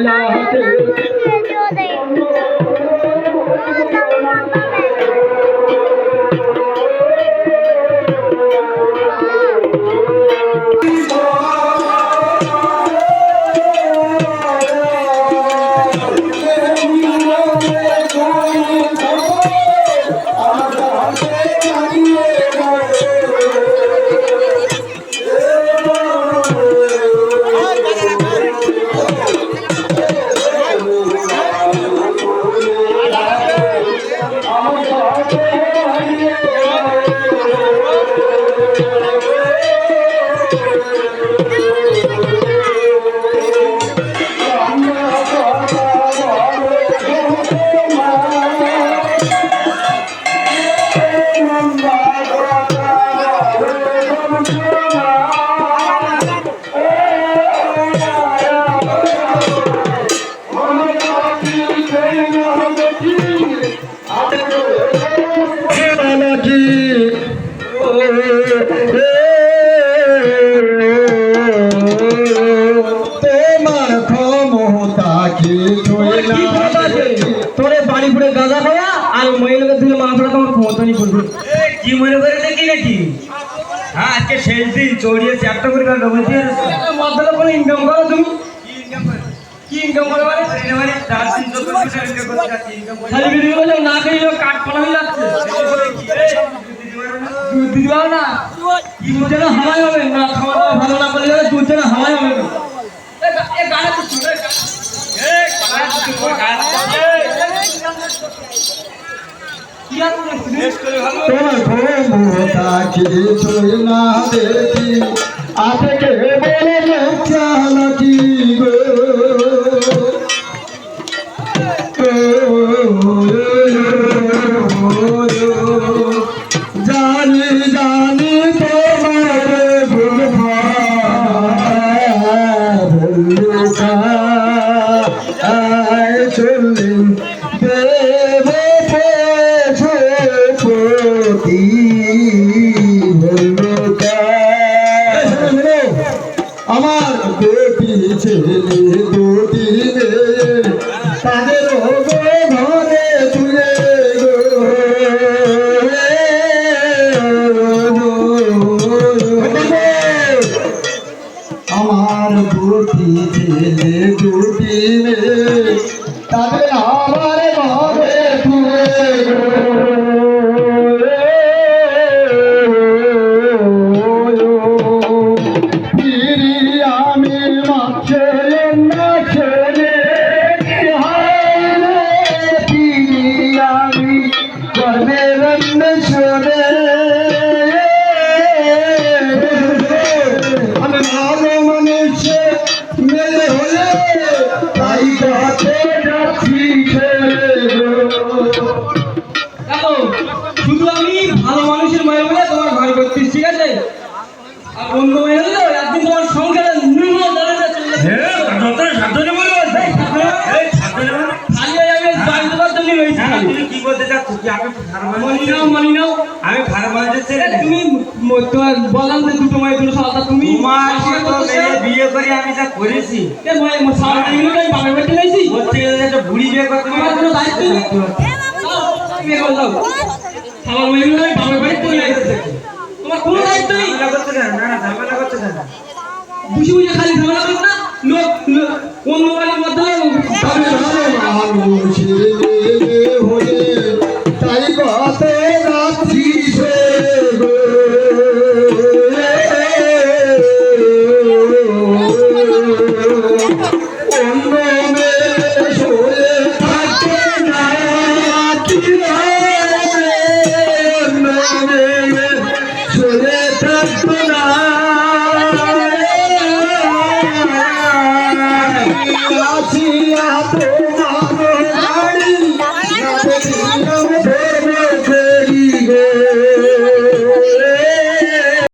না তোরে বাড়ি পুরে গাঁজা খাওয়া আর মহিলাকে দিলে মাংসটা তোমার ক্ষমতা নেই করবে কি মনে করে দেখি নাকি হ্যাঁ আজকে শেষ দিন চড়িয়ে চ্যাপ্টা করে মধ্যে কোনো ইনকাম করো তুমি কি ইনকাম করো মানে খালি ভিডিও না খেয়ে কাঠ পড়া হয়ে যাচ্ছে দিতে পারো না কি যেন হাওয়াই হবে না খাওয়া দাওয়া ভালো না করলে দুধ যেন হাওয়াই হবে না জানি জানি আমার দুটি ছেলে দুটি মেয়ে তাদের ঘরে তুলে আমার দুটি ছেলে দুটি মেয়ে তাদের আমার ঘরে তুলে শুধু আমি ভালো মানুষের মায়া বলে তোমার ঘর করছি ঠিক আছে আর অন্য মেয়ে হলো একদিন তোমার সংসারে নিম্ন দরজা চলে যাবে সাবধানে বলো খালি আমি বাড়ি দেওয়ার জন্য হয়েছি তুমি কি বলতে চাচ্ছ কি আমি মানি নাও আমি খারাপ মানুষের ছেলে তুমি তোমার বললাম যে দুটো মায়ের জন্য সাদা তুমি বিয়ে করে আমি যা করেছি বাবার বাড়িতে নাইছি বলতে একটা বুড়ি বিয়ে করতে আমার কোনো দায়িত্ব নেই বিয়ে করে দাও আমার মেয়ে বাবার বাড়িতে চলে আসছে তোমার কোনো দায়িত্ব নেই ঝামেলা করতে না বুঝে বুঝে খালি ঝামেলা করো না লোক অন্য বাড়ির মধ্যে তাই কথা রাখছি আসিয়া